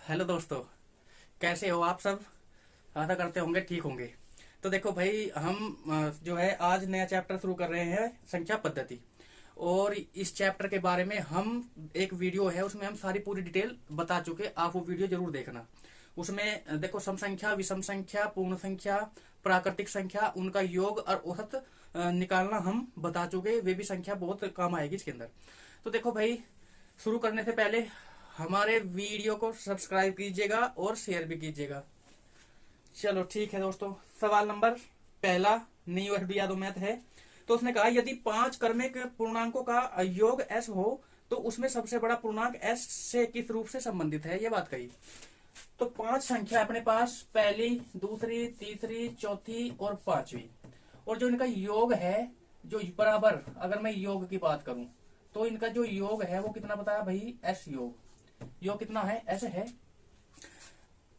Hello दोस्तों, कैसे हो आप सब। आशा करते होंगे ठीक होंगे। तो देखो भाई, हम जो है आज नया चैप्टर शुरू कर रहे हैं, संख्या पद्धति। और इस चैप्टर के बारे में हम एक वीडियो है, उसमें हम सारी पूरी डिटेल बता चुके। आप वो वीडियो जरूर देखना। उसमें देखो, सम संख्या, विषम संख्या, पूर्ण संख्या, प्राकृतिक संख्या, उनका योग और औसत निकालना हम बता चुके। वे भी संख्या बहुत काम आएगी इसके अंदर। तो देखो भाई, शुरू करने से पहले हमारे वीडियो को सब्सक्राइब कीजिएगा और शेयर भी कीजिएगा। चलो ठीक है दोस्तों, सवाल नंबर पहला new F D Yadav math है। तो उसने कहा यदि 5 क्रमिक पूर्णांकों का योग एस हो तो उसमें सबसे बड़ा पूर्णांक एस से किस रूप से संबंधित है, ये बात कही। तो 5 संख्या अपने पास, पहली, दूसरी, तीसरी, चौथी और पांचवी। और जो इनका योग है, जो बराबर, अगर मैं योग की बात करूं तो इनका जो योग है वो कितना बताया भाई, एस योग। योग कितना है, एस है।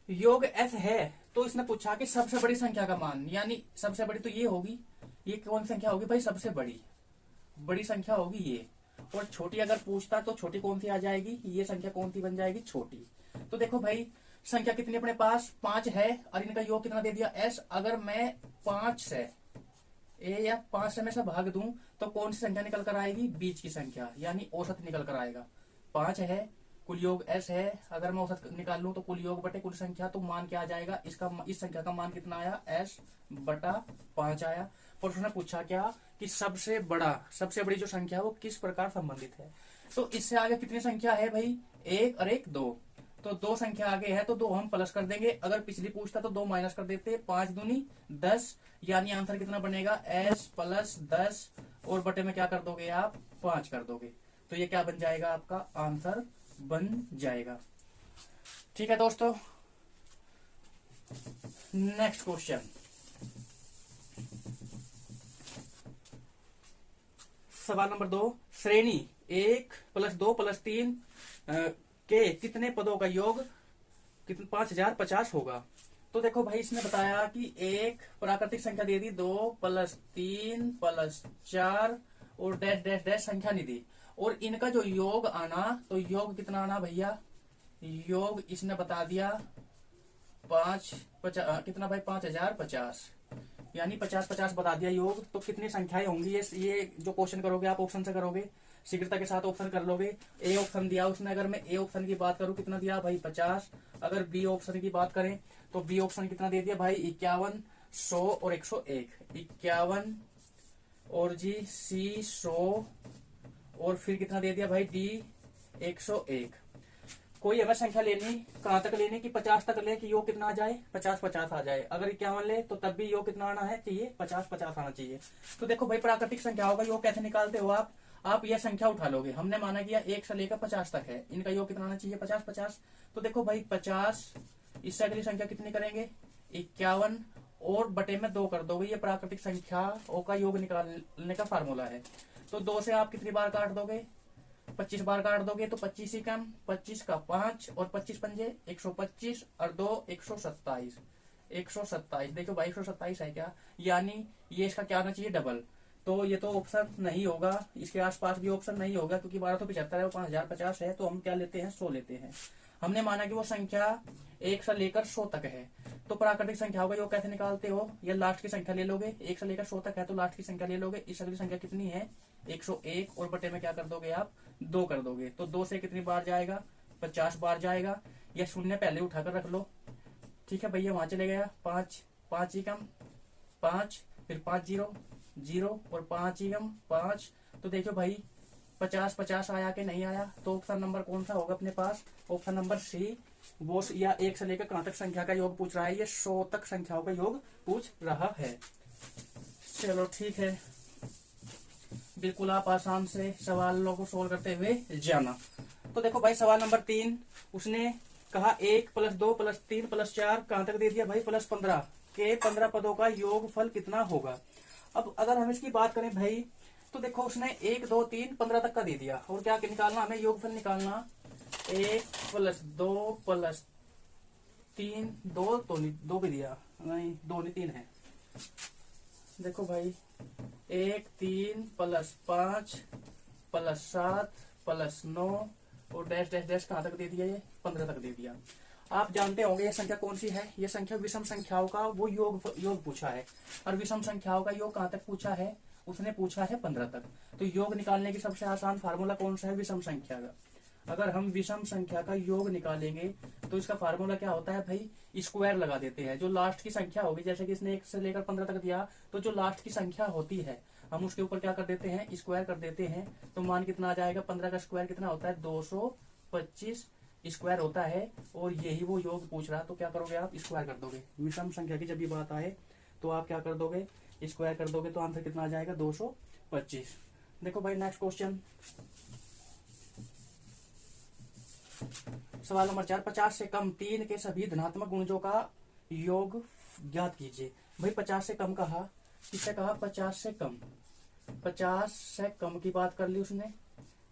योग एस है। तो इसने पूछा कि सबसे बड़ी संख्या का मान, यानी सबसे बड़ी तो ये होगी। ये कौन संख्या होगी भाई, सबसे बड़ी बड़ी संख्या होगी ये। और छोटी अगर पूछता तो छोटी कौन सी आ जाएगी, ये संख्या कौन सी बन जाएगी, छोटी। तो देखो भाई, संख्या कितनी अपने पास, 5 है। और इनका योग कितना दे दिया, एस। अगर मैं 5 से ए या 5 से मैं से भाग दूं तो कौन सी संख्या निकल कर आएगी, बीच की संख्या, यानी औसत निकल कर आएगा। 5 है, कुल योग एस है। अगर मैं औसत निकाल लूं तो कुल योग बटे कुल संख्या, तो मान क्या आ जाएगा इसका, इस संख्या का मान कितना आया, एस बटा 5 आया। पर उसने पूछा क्या कि सबसे बड़ी जो संख्या है वो किस प्रकार संबंधित है। तो इससे आगे कितनी संख्या है भाई, 1 और 1 2। तो 2 संख्या आगे है तो 2 हम प्लस कर देंगे। अगर पिछली पूछता तो 2 माइनस कर देते। 5 दूनी 10, यानी आंसर कितना बनेगा, एस प्लस 10। और बटे में क्या कर दोगे आप, 5 कर दोगे। तो ये क्या बन जाएगा, आपका आंसर बन जाएगा। ठीक है दोस्तों, नेक्स्ट क्वेश्चन। सवाल नंबर 2, श्रेणी 1 प्लस 2 प्लस 3 के कितने पदों का योग कितने 5050 होगा। तो देखो भाई, इसने बताया कि एक प्राकृतिक संख्या दे दी, 2 प्लस 3 प्लस 4 और डैश डैश डैश संख्या नहीं दी। और इनका जो योग आना, तो योग कितना आना भैया, योग इसने बता दिया कितना भाई, 5050, यानी 5050 बता दिया योग। तो कितनी संख्याएं होंगी, ये जो क्वेश्चन करोगे आप ऑप्शन से करोगे, शीघ्रता के साथ ऑप्शन कर लोगे। ए ऑप्शन दिया उसने, अगर मैं ए ऑप्शन की बात करूं कितना दिया भाई, 50। अगर बी ऑप्शन की बात करें तो बी ऑप्शन कितना दे दिया भाई, 51, 100 और 101। 51 और जी सी 100 और फिर कितना दे दिया भाई, डी 101। कोई हमें संख्या लेनी, कहां तक लेनी कि 50 तक ले कि योग कितना आ जाए, 5050 आ जाए। अगर 51 ले तो तब भी योग कितना आना है चाहिए, 5050 आना चाहिए। तो देखो भाई, प्राकृतिक संख्याओं का योग कैसे निकालते हो आप यह संख्या उठा लोगे। हमने माना कि 1 से लेकर 50 तक है, इनका योग कितना आना चाहिए, 5050। तो देखो भाई 50, इससे अगली संख्या कितनी करेंगे, 51 और बटे में 2 कर दोगे। ये प्राकृतिक संख्याओं का योग निकालने का फार्मूला है। तो 2 से आप कितनी बार काट दोगे, 25 बार काट दोगे। तो 25 ही कम, 25 का 5 और 25 पंजे 125 और 2 127। 127 देखो भाई, 127 है क्या, यानी ये इसका क्या आना चाहिए, डबल। तो ये तो ऑप्शन नहीं होगा, इसके आसपास भी ऑप्शन नहीं होगा, क्योंकि 1275 है, वो 5050 है। तो हम क्या लेते हैं, 100 लेते हैं। हमने माना कि वो संख्या 1 से लेकर 100 तक है। तो प्राकृतिक संख्याओं का योग कैसे निकालते हो, ये लास्ट की संख्या ले लोगे। 1 से लेकर 100 तक है तो लास्ट की संख्या ले लोगे। इस अगली संख्या कितनी है, 101, और बटे में क्या कर दोगे आप, 2 कर दोगे। तो 2 से कितनी बार जाएगा, 50 बार जाएगा। या शून्य पहले उठाकर रख लो। ठीक है भैया, वहां चले गया 5, 5 ही कम 5, फिर 5 0 और 5 ही कम 5। तो देखो भाई 5050 आया कि नहीं आया। तो ऑप्शन नंबर कौन सा होगा अपने पास, ऑप्शन नंबर सी। वो या 1 से लेकर कहां तक संख्या का योग पूछ रहा है, ये 100 तक संख्याओं का योग पूछ रहा है। चलो ठीक है, बिल्कुल आप आसान से सवालों को सोल्व करते हुए जाना। तो देखो भाई, सवाल नंबर 3, उसने कहा 1 प्लस 2 प्लस 3 प्लस 4 कहां तक दे दिया भाई, प्लस 15 के 15 पदों का योग फल कितना होगा। अब अगर हम इसकी बात करें भाई, तो देखो उसने 1 2 3 15 तक का दे दिया। और क्या निकालना हमें, योगफल निकालना। 1 प्लस 2 प्लस 3, 2 तो नहीं, 2 भी दिया नहीं, 2 नहीं 3 है। देखो भाई 1 3 प्लस 5 प्लस 7 प्लस 9 और डैश डैश डैश कहां तक दे दिया, ये 15 तक दे दिया। आप जानते होंगे ये संख्या कौन सी है, ये संख्या विषम संख्याओं का वो योग पूछा है। और विषम संख्याओं का योग कहाँ तक पूछा है, उसने पूछा है 15 तक। तो योग निकालने की सबसे आसान फार्मूला कौन सा है, विषम संख्या का। अगर हम विषम संख्या का योग निकालेंगे तो इसका फार्मूला क्या होता है भाई, स्क्वायर लगा देते हैं। जो लास्ट की संख्या होगी, जैसे कि इसने 1 से लेकर 15 तक दिया, तो जो लास्ट की संख्या होती है हम उसके ऊपर क्या कर देते हैं, स्क्वायर कर देते हैं। तो मान कितना आ जाएगा, 15 का स्क्वायर कितना होता है, 225 स्क्वायर होता है। और यही वो योग पूछ रहा है, तो क्या करोगे आप, स्क्वायर कर दोगे। विषम संख्या की जब ये बात आए तो आप क्या कर दोगे, स्क्वायर कर दोगे, तो आंसर कितना आ जाएगा, 225। देखो भाई नेक्स्ट क्वेश्चन, सवाल नंबर 4, 50 से कम 3 के सभी धनात्मक गुणजों का योग ज्ञात कीजिए। भाई 50 से कम कहा, किससे कहा, 50 से कम। 50 से कम की बात कर ली उसने,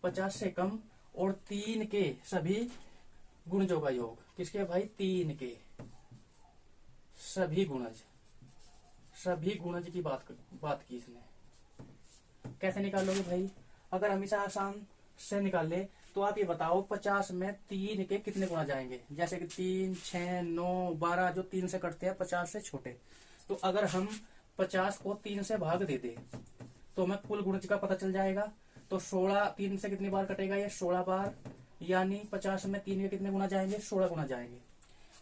50 से कम और 3 के सभी गुणजों का योग, किसके भाई, 3 के सभी गुणज की बात की इसने। कैसे निकालोगे भाई, अगर हम इसे आसान से निकाल ले तो आप ये बताओ 50 में 3 के कितने गुणा जाएंगे, जैसे कि 3, 6, 9, 12 जो 3 से कटते हैं 50 से छोटे। तो अगर हम 50 को 3 से भाग दे दे तो हमें कुल गुणज का पता चल जाएगा। तो 16 3 से कितनी बार कटेगा, ये 16 बार, यानी 50 में 3 के कितने गुणा जाएंगे, 16 गुणा जाएंगे।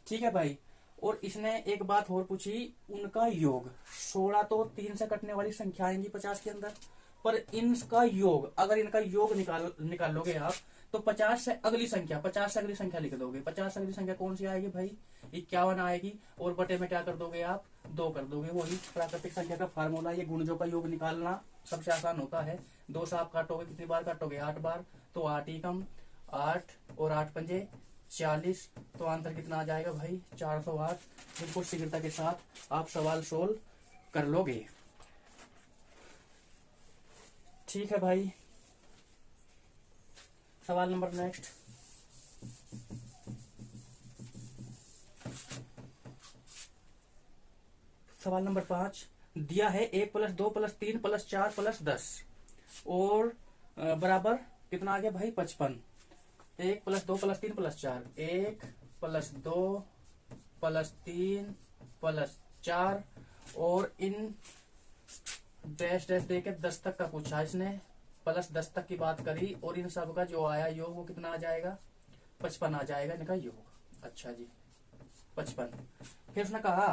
ठीक है भाई। और इसने एक बात और पूछी, उनका योग। 16 तो 3 से कटने वाली संख्या आएंगी 50 के अंदर, पर इनका योग, अगर इनका योग निकालोगे आप तो 50 से अगली संख्या लिख दोगे। 50 से अगली संख्या कौन सी आएगी भाई, 51 आएगी। और बटे में क्या कर दोगे आप, 2 कर दोगे। वही प्राकृतिक संख्या का फार्मूला, ये गुणजों का योग निकालना सबसे आसान होता है। 2 से आप काटोगे, कितनी बार काटोगे, 8 बार। तो 8 ही कम 8 और 8 पंजे 40। तो आंसर कितना आ जाएगा भाई, 408। बिल्कुल शीघ्रता के साथ आप सवाल सोल्व कर लोगे। ठीक है भाई। सवाल नंबर नेक्स्ट, सवाल नंबर 5 दिया है 1 + 2 + 3 + 4 + 10 और बराबर कितना आ गया भाई, 55। 1 + 2 + 3 + 4, 1 + 2 + 3 + 4 और इन डैश डैश देके 10 तक का पूछा इसने, प्लस 10 तक की बात करी और इन सब का जो आया योग वो कितना आ जाएगा, 55 आ जाएगा इनका योग। अच्छा जी 55। फिर उसने कहा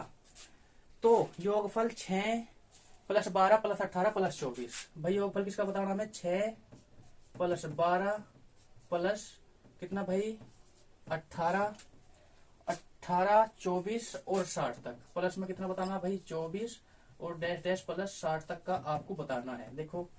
तो योगफल 6 + 12 + 18 + 24। भाई योगफल किसका बताना हमें, 6 + 12 प्लस कितना भाई 18, 24 और 60 तक। प्लस में कितना बताना भाई 24 और डैश डैश प्लस 60 तक का आपको बताना है। देखो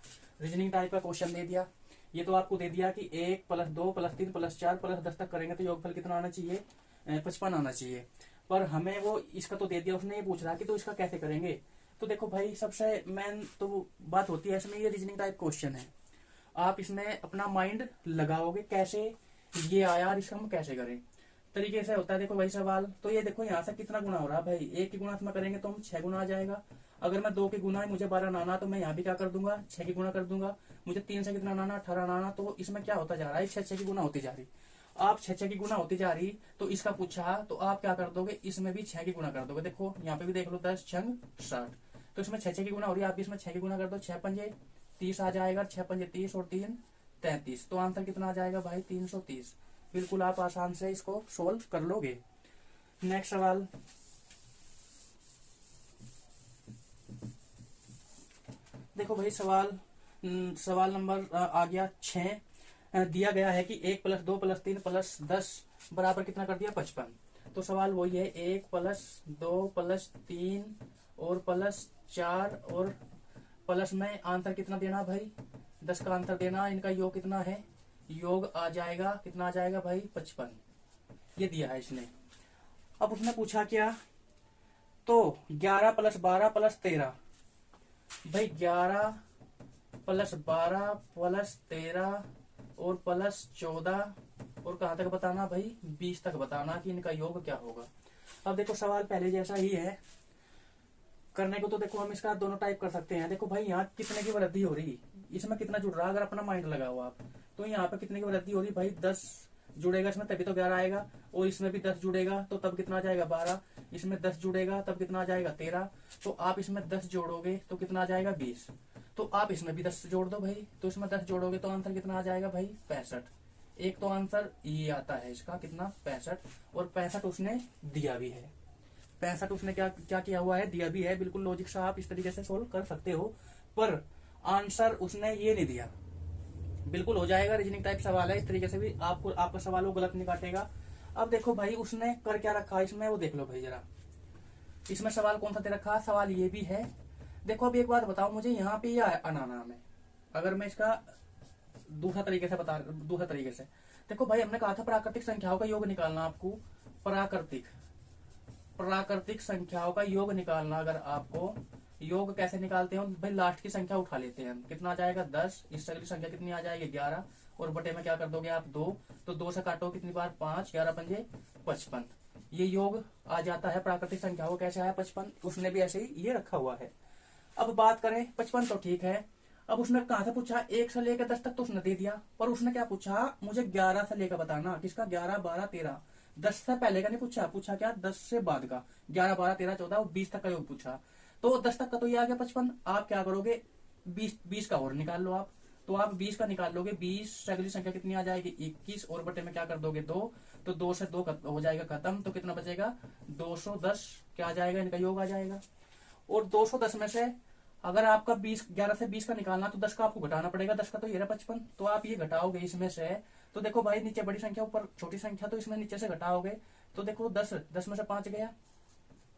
रीजनिंग टाइप का क्वेश्चन दे दिया, ये तो आपको दे दिया कि 1 + 2 + 3 + 4 + 10 तक करेंगे तो योगफल कितना आना चाहिए, 55 आना चाहिए। पर हमें वो इसका तो दे दिया, उसने ये पूछ रहा कि तो इसका कैसे करेंगे। तो देखो भाई सबसे मेन तो बात होती है इसमें, ये रीजनिंग टाइप क्वेश्चन है, आप इसमें अपना माइंड लगाओगे कैसे ये आया और इसका हम कैसे करें, तरीके से होता है। देखो भाई सवाल तो ये देखो यहाँ से कितना गुना हो रहा है भाई, 1 की गुणा में करेंगे तो हम 6 गुना आ जाएगा। अगर मैं 2 की गुना है मुझे 12 लाना तो मैं यहाँ भी क्या कर दूंगा 6 की गुना कर दूंगा। मुझे 3 से कितना लाना 18 लाना, तो इसमें क्या होता जा रहा है 6 की गुना होती जा रही। आप 6 की गुना होती जा रही तो इसका पूछा तो आप क्या कर दोगे, इसमें भी 6 की गुना कर दोगे। देखो यहाँ पे भी देख लो 10 छंग 60, तो इसमें 6 की गुना हो रही है, आप इसमें 6 की गुना कर दो, 6 पंजे 30 आ जाएगा, 6 पंजे 30 और 3 33। तो आंसर कितना आ जाएगा भाई 330। बिल्कुल आप आसान से इसको सोल्व कर लोगे। नेक्स्ट सवाल, देखो भाई सवाल नंबर आ गया 6। दिया गया है कि 1 + 2 + 3 + 10 बराबर कितना कर दिया 55। तो सवाल वही है 1 + 2 + 3 और +4 और प्लस में आंसर कितना देना भाई 10 का आंसर देना। इनका योग कितना है, योग आ जाएगा कितना आ जाएगा भाई 55, ये दिया है इसने। अब उसने पूछा क्या, तो 11 + 12 + 13। भाई 11 + 12 + 13 और +14 और कहां तक बताना भाई 20 तक बताना कि इनका योग क्या होगा। अब देखो सवाल पहले जैसा ही है, करने को तो देखो हम इसका दोनों टाइप कर सकते हैं। देखो भाई यहाँ कितने की वृद्धि हो रही, इसमें कितना जुड़ रहा, अगर अपना माइंड लगाओ आप तो यहाँ पे कितने की वृद्धि हो रही भाई 10 जुड़ेगा इसमें तभी तो 11 आएगा, और इसमें भी 10 जुड़ेगा तो तब कितना आ जाएगा 12, इसमें 10 जुड़ेगा तब कितना आ जाएगा 13, तो आप इसमें 10 जोड़ोगे तो कितना आ जाएगा 20, तो आप इसमें भी 10 जोड़ दो भाई, तो इसमें 10 जोड़ोगे तो आंसर कितना आ जाएगा भाई 65। एक तो आंसर ये आता है इसका कितना 65, और 65 उसने दिया भी है। 65 उसने क्या क्या किया हुआ है, दिया भी है। बिल्कुल लॉजिक से आप इस तरीके से सोल्व कर सकते हो, पर आंसर उसने ये नहीं दिया। बिल्कुल हो जाएगा, रीजनिंग टाइप सवाल है, इस तरीके से भी आपको आपका सवाल वो गलत नहीं काटेगा। अब देखो भाई उसने कर क्या रखा इसमें, वो देख लो भाई जरा। इसमें सवाल कौन सा दे रखा, सवाल ये भी है। देखो अब एक बात बताओ मुझे, यहाँ पे या अनाना में, अगर मैं इसका दूसरा तरीके से देखो भाई, हमने कहा था प्राकृतिक संख्याओं का योग निकालना आपको। प्राकृतिक संख्याओं का योग निकालना, अगर आपको योग कैसे निकालते हैं भाई, लास्ट की संख्या उठा लेते हैं हम, कितना आ जाएगा 10, इससे अगली संख्या कितनी आ जाएगी 11, और बटे में क्या कर दोगे आप 2, तो 2 से काटो कितनी बार 5, 11 पंजे 55, ये योग आ जाता है प्राकृतिक संख्याओं। कैसे आया 55, उसने भी ऐसे ही ये रखा हुआ है। अब बात करें 55 तो ठीक है, अब उसने कहां से पूछा, 1 से लेकर 10 तक तो उसने दे दिया, पर उसने क्या पूछा मुझे 11 से लेकर बताना, किसका 11 12 13, 10 से पहले का नहीं पूछा, पूछा क्या 10 से बाद का, 11 12 13 14 और 20 तक का योग पूछा। तो 10 तक का तो ये आ गया 55, आप क्या करोगे 20 का और निकाल लो आप, तो आप 20 का निकाल लोगे, 20 से अगली संख्या कितनी आ जाएगी 21, और बटे में क्या कर दोगे 2, तो 2 से 2 हो जाएगा खत्म, तो कितना बचेगा 210, क्या आ जाएगा इनका योग आ जाएगा। और 210 में से अगर आपका 11 से 20 का निकालना, तो 10 का आपको घटाना पड़ेगा, 10 का तो ये रहा 55, तो आप ये घटाओगे इसमें से, तो देखो भाई नीचे बड़ी संख्या ऊपर छोटी संख्या, तो इसमें नीचे से घटाओगे, तो देखो 10 में से 5 गया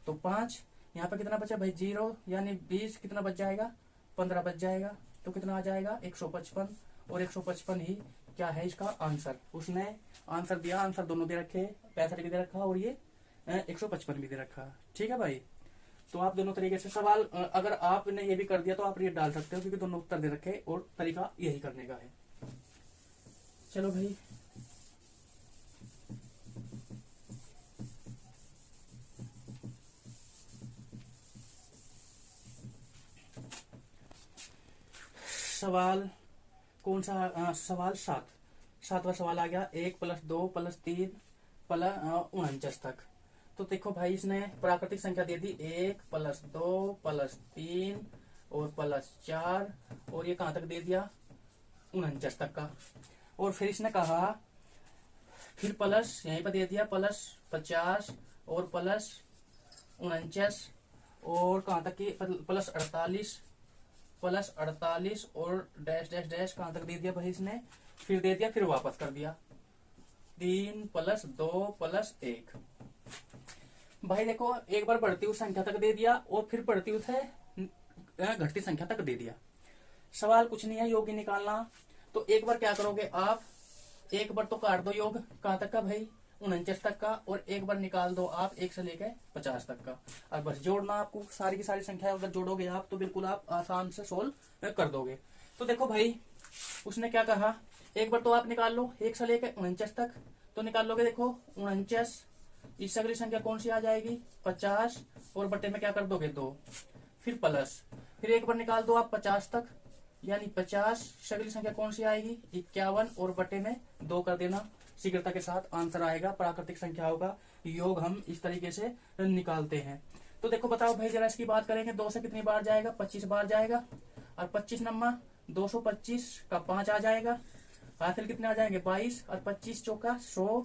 तो 5, यहाँ पे कितना बचा भाई 0, यानी 20 कितना बच जाएगा 15 बच जाएगा, तो कितना आ जाएगा 155, और 155 ही क्या है इसका आंसर। उसने आंसर दिया, आंसर दोनों दे रखे, 65 भी दे रखा और ये 155 भी दे रखा। ठीक है भाई, तो आप दोनों तरीके से सवाल, अगर आपने ये भी कर दिया तो आप ये डाल सकते हो, क्योंकि दोनों उत्तर दे रखे और तरीका यही करने का है। चलो भाई सवाल कौन सा, सवाल 7वां सवाल आ गया, 1 + 2 + 3 + 49 तक। तो देखो भाई इसने प्राकृतिक संख्या दे दी 1 + 2 + 3 और +4, और ये कहां तक दे दिया 49 तक का, और फिर इसने कहा फिर प्लस यहीं पर दे दिया +50 और +49, और कहां तक की +48 और डैश डैश डैश कहां तक दे दिया भाई इसने, फिर दे दिया, फिर वापस कर दिया 3 + 2 + 1। भाई देखो एक बार बढ़ती हुई संख्या तक दे दिया, और फिर बढ़ती हुई घटती संख्या तक दे दिया। सवाल कुछ नहीं है, योग ही निकालना। तो एक बार क्या करोगे आप, एक बार तो काट दो योग कहां तक का भाई 49 तक का, और एक बार निकाल दो आप 1 से लेकर 50 तक का। और बस जोड़ना आपको, सारी की सारी संख्या अगर जोड़ोगे आप तो बिल्कुल आप आसान से सोल्व कर दोगे। तो देखो भाई उसने क्या कहा, एक बार तो आप निकाल लो 1 से लेकर 49 तक, तो निकाल लोगे देखो 49, इससे अगली संख्या कौन सी आ जाएगी 50, और बटे में क्या कर दोगे 2, फिर प्लस, फिर एक बार निकाल दो आप 50 तक, यानी 50 से अगली संख्या कौन सी आएगी 51, और बटे में 2 कर देना, शीघ्रता के साथ आंसर आएगा। प्राकृतिक संख्याओं का योग हम इस तरीके से निकालते हैं। तो देखो बताओ भाई जरा इसकी बात करेंगे, 2 से कितनी बार जाएगा 25 बार जाएगा, और 25 नम्मा 225 का 5 आ जाएगा, हासिल कितने आ जाएंगे 22, और 25 चौका 100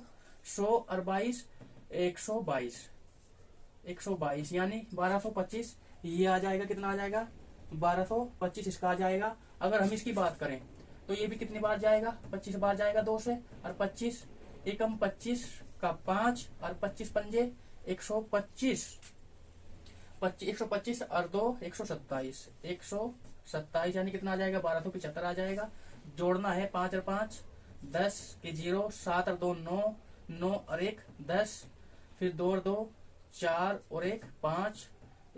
और 22 122, यानी 1225, ये आ जाएगा, कितना आ जाएगा 1225 इसका आ जाएगा। अगर हम इसकी बात करें तो ये भी कितनी बार जाएगा 25 बार जाएगा 2 से, और 25 एकम 25 का 5, और 25 पंजे 125, 125 और 2 127, यानी कितना आ जाएगा 1275 आ जाएगा। जोड़ना है 5 और 5 10 के 0, 7 और 2 9, 9 और 1 10, फिर 2 और 2 4 और 1 5,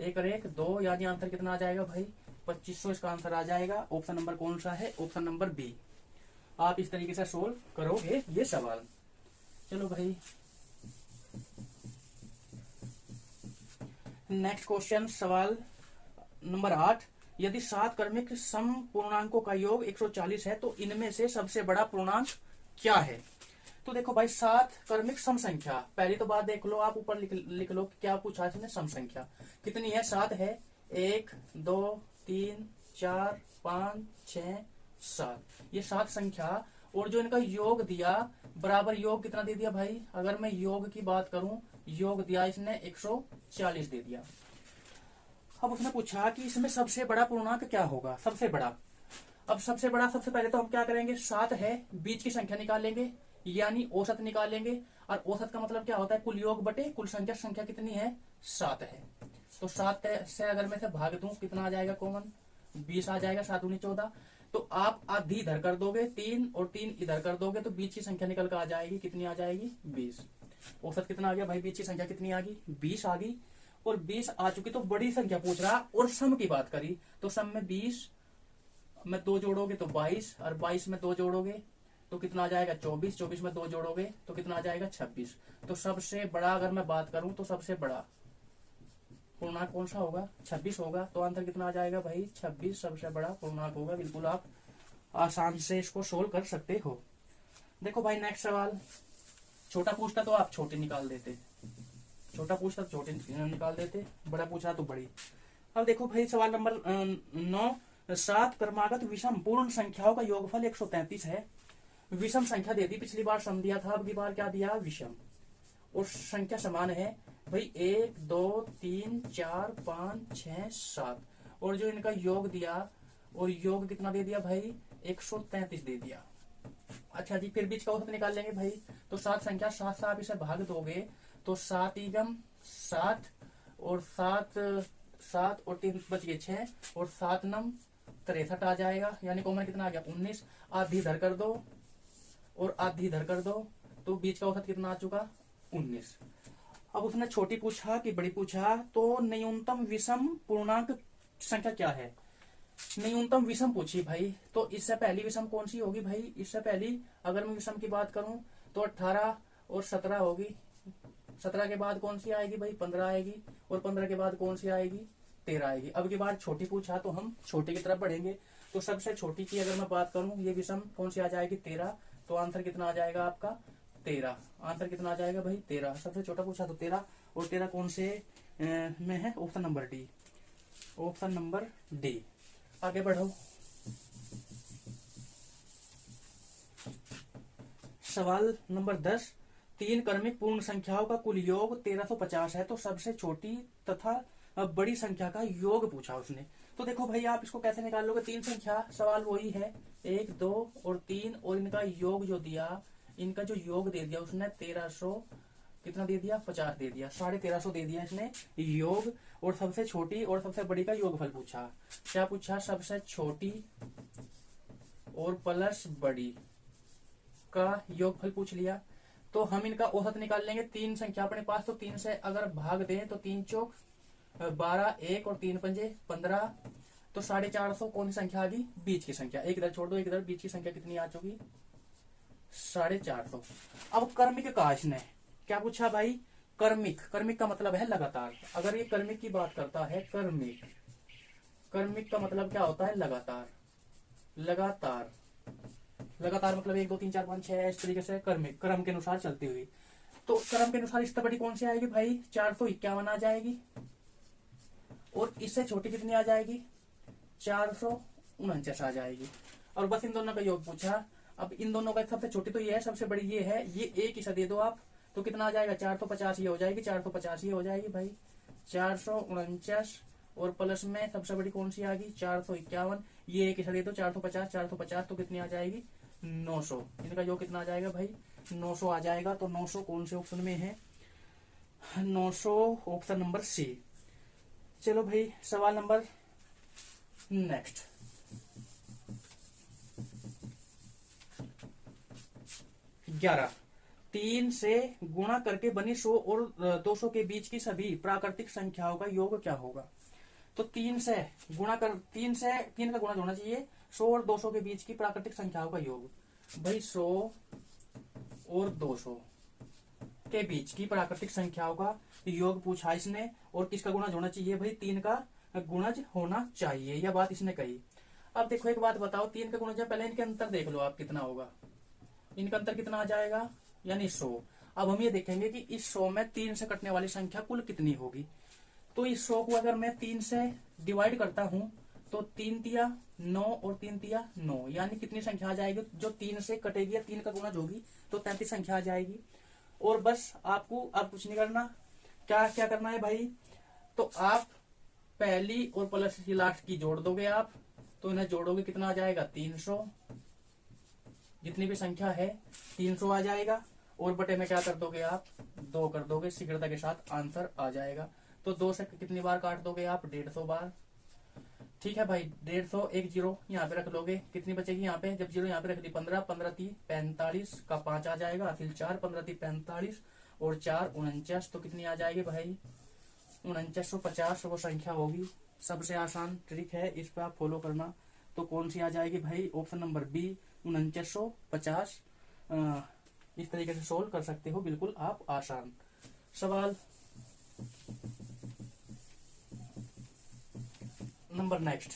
1 और 1 2, यानी आंसर कितना आ जाएगा भाई 2500 इसका आंसर आ जाएगा। ऑप्शन नंबर कौन सा है, ऑप्शन नंबर बी। आप इस तरीके से सोल्व करोगे ये सवाल। चलो भाई नेक्स्ट क्वेश्चन, सवाल नंबर 8, यदि 7 क्रमिक सम पूर्णांकों का योग 140 है तो इनमें से सबसे बड़ा पूर्णांक क्या है। तो देखो भाई 7 क्रमिक सम संख्या, पहली तो बात देख लो आप, ऊपर लिख लो क्या पूछा है इसने, सम संख्या कितनी है, 7 है। 1 2 3 4 5 6 7, ये 7 संख्या, और जो इनका योग दिया बराबर योग कितना दे दिया भाई, अगर मैं योग की बात करूं, योग दिया इसने 140 दे दिया। अब उसने पूछा कि इसमें सबसे बड़ा पूर्णांक क्या होगा, सबसे बड़ा। अब सबसे बड़ा, सबसे पहले तो हम क्या करेंगे, 7 है, बीच की संख्या निकालेंगे, यानी औसत निकालेंगे। और औसत का मतलब क्या होता है, कुल योग बटे कुल संख्या, संख्या कितनी है 7 है। तो 7 से अगर मैं से भाग दूं कितना आ जाएगा कॉमन, 20 आ जाएगा, 7 दूनी 14। तो आप आधी इधर कर दोगे 3 और 3 इधर कर दोगे तो बीच की संख्या निकल कर आ जाएगी, कितनी आ जाएगी 20। औसत कितना आ गया भाई, बीच की संख्या कितनी आ गई 20 आ गई। और 20 आ चुकी तो बड़ी संख्या पूछ रहा, और सम की बात करी तो सम में 20 में 2 जोड़ोगे तो 22, और 22 में 2 जोड़ोगे तो कितना आ जाएगा 24, 24 में 2 जोड़ोगे तो कितना आ जाएगा 26। तो सबसे बड़ा अगर मैं बात करूं तो सबसे बड़ा पूर्णांक कौन सा होगा, 26 होगा। तो आंसर कितना आ जाएगा भाई 26 सबसे बड़ा पूर्णांक होगा। बिल्कुल आप आसान से इसको सोल्व कर सकते हो। देखो भाई नेक्स्ट सवाल, छोटा पूछता तो आप छोटे निकाल देते, छोटा पूछता तो छोटे निकाल देते, बड़ा पूछा तो बड़ी। अब देखो भाई सवाल नंबर 9, 7 क्रमागत विषम पूर्ण संख्याओं का योगफल 133 है। विषम संख्या दे दी, पिछली बार सम दिया था, अब की बार क्या दिया विषम, और संख्या समान है भाई 1 2 3 4 5 6 7, और जो इनका योग दिया, और योग कितना दे दिया भाई 133 दे दिया। अच्छा जी, फिर बीच का औसत निकाल लेंगे भाई। तो 7 संख्या, 7 से आप इसे भाग दोगे तो 7 एकम 7, और 7 और 3 बच गए 6, और 7 नम 63 आ जाएगा, यानी कॉमन कितना आ गया 19। आधी इधर कर दो और आधी इधर कर दो तो बीच का औसत कितना आ चुका 19। अब उसने छोटी पूछा कि बड़ी पूछा, तो न्यूनतम विषम पूर्णांक संख्या क्या है। न्यूनतम विषम पूछी भाई, तो इससे पहली विषम कौन सी होगी भाई, इससे पहली अगर मैं विषम की बात करूं तो 18 और 17 होगी। 17 के बाद कौन सी आएगी भाई 15 आएगी, और 15 के बाद कौन सी आएगी 13 आएगी। अब की बार छोटी पूछा तो हम छोटे की तरफ बढ़ेंगे। तो सबसे छोटी की अगर मैं बात करूं, ये विषम कौन सी आ जाएगी 13। तो आंसर कितना आ जाएगा आपका 13। आंसर कितना आ जाएगा भाई 13, सबसे छोटा पूछा तो 13। और 13 कौन से में है, option number D, option number D. आगे बढ़ो, सवाल नंबर 10, 3 क्रमिक पूर्ण संख्याओं का कुल योग 1350 है। तो सबसे छोटी तथा बड़ी संख्या का योग पूछा उसने। तो देखो भाई आप इसको कैसे निकालोगे, 3 संख्या, सवाल वही है 1 2 और 3, और इनका योग जो दिया, इनका जो योग दे दिया उसने 1300 कितना दे दिया 50 दे दिया, 1350 दे दिया इसने योग। और सबसे छोटी और सबसे बड़ी का योगफल पूछा। क्या पूछा, सबसे छोटी और प्लस बड़ी का योगफल पूछ लिया। तो हम इनका औसत निकाल लेंगे। 3 संख्या अपने पास, तो 3 से अगर भाग दें तो 3 चौक 12, 1 और 3 पंजे 15, तो 450 कौन सी संख्या आ गई, बीच की संख्या। एक इधर छोड़ दो, एक इधर, बीच की संख्या कितनी आ चुकी 450। अब कर्मिक का इसने क्या पूछा भाई, कर्मिक, कर्मिक का मतलब है लगातार। अगर ये कर्मिक की बात करता है, कर्मिक, कर्मिक का मतलब क्या होता है लगातार, लगातार, लगातार मतलब 1 2 3 4 5 6 इस तरीके से कर्मिक, क्रम के अनुसार चलती हुई। तो क्रम के अनुसार इससे बड़ी कौन सी आएगी भाई 451 आ जाएगी, और इससे छोटी कितनी आ जाएगी 449 आ जाएगी। और बस इन दोनों का योग पूछा। अब इन दोनों का सबसे छोटी तो ये है, सबसे बड़ी ये है, ये एक ही सा दे दो आप, तो कितना आ जाएगा 450 ये हो जाएगी, 450 ये हो जाएगी भाई 449, और प्लस में सबसे बड़ी कौन सी आ गई 451, ये एक ही सा दे दो 450, 450 तो कितनी आ जाएगी 900। इनका योग कितना आ जाएगा भाई 900 आ जाएगा। तो 900 कौन से ऑप्शन में है, 900 ऑप्शन नंबर सी। चलो भाई सवाल नंबर नेक्स्ट, 11, 3 से गुणा करके बनी 100 और 200 के बीच की सभी प्राकृतिक संख्याओं का योग क्या होगा। तो 3 से गुणा कर, 3 का गुणा होना चाहिए 100 और 200 के बीच की प्राकृतिक संख्याओं का योग। भाई 100 और 200 के बीच की प्राकृतिक संख्याओं का योग पूछा इसने, और किसका गुणज होना चाहिए भाई 3 का गुणज होना चाहिए, यह बात इसने कही। अब देखो एक बात बताओ, 3 का गुणज है, पहले इनके अंतर देख लो आप कितना होगा। इनका अंतर कितना आ जाएगा, यानी 100। अब हम ये देखेंगे कि इस 100 में 3 से कटने वाली संख्या कुल कितनी होगी। तो इस 100 को अगर मैं 3 से डिवाइड करता हूं तो 3 तिया 9 और 3 तिया 9, यानी कितनी संख्या आ जाएगी जो 3 से कटेगी या 3 का गुणज होगी, तो 33 संख्या आ जाएगी। और बस आपको अब कुछ नहीं करना। क्या क्या करना है भाई, तो आप पहली और प्लस की लास्ट की जोड़ दोगे आप, तो इन्हें जोड़ोगे कितना आ जाएगा 300, जितनी भी संख्या है 300 आ जाएगा। और बटे में क्या कर दोगे आप 2 कर दोगे, शीघ्रता के साथ आंसर आ जाएगा। तो 2 से कितनी बार काट दोगे आप 150 बार। ठीक है भाई, 150 एक जीरो यहाँ पे रख लोगे, कितनी बचेगी यहाँ पे, जब जीरो यहाँ पे रख दी 15, 15 × 3 = 45 का 5 आ जाएगा, फिर 4 15 × 3 = 45 और 4 49, तो कितनी आ जाएगी भाई 4950 वो संख्या होगी। सबसे आसान ट्रिक है, इस पे आप फॉलो करना। तो कौन सी आ जाएगी भाई, ऑप्शन नंबर बी 4950। इस तरीके से सोल्व कर सकते हो बिल्कुल आप आसान। सवाल नंबर नेक्स्ट,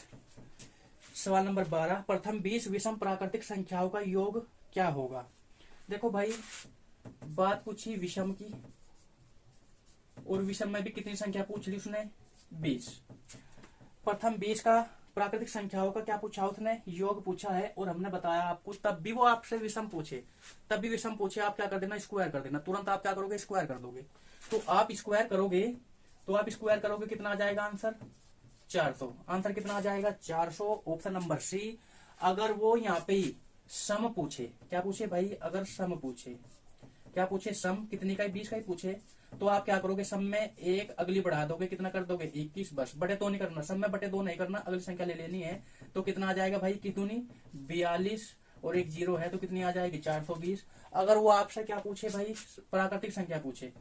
सवाल नंबर 12, प्रथम 20 विषम प्राकृतिक संख्याओं का योग क्या होगा। देखो भाई, बात पूछी विषम की, और विषम में भी कितनी संख्या पूछ ली उसने 20। प्रथम 20 का प्राकृतिक संख्याओं का क्या पूछा उसने, योग पूछा है। और हमने बताया आपको, तब भी वो आपसे विषम पूछे, तब भी विषम पूछे, आप क्या कर देना स्क्वायर कर देना, तुरंत आप क्या करोगे स्क्वायर कर दोगे। तो आप स्क्वायर करोगे, कितना आ जाएगा आंसर 400। आंसर कितना आ जाएगा 400, ऑप्शन नंबर सी। अगर वो यहाँ पे सम पूछे, क्या पूछे भाई, अगर सम पूछे, क्या पूछे सम, कितनी का 20 का ही पूछे, तो आप क्या करोगे सम में एक अगली बढ़ा दोगे, कितना कर दोगे 21, बस बटे 2 नहीं करना, सम में बटे 2 नहीं करना, अगली संख्या ले लेनी है। तो कितना आ जाएगा भाई कितनी 42 और एक जीरो है, तो कितनी आ जाएगी 420। अगर वो आपसे क्या पूछे भाई प्राकृतिक संख्या पूछे,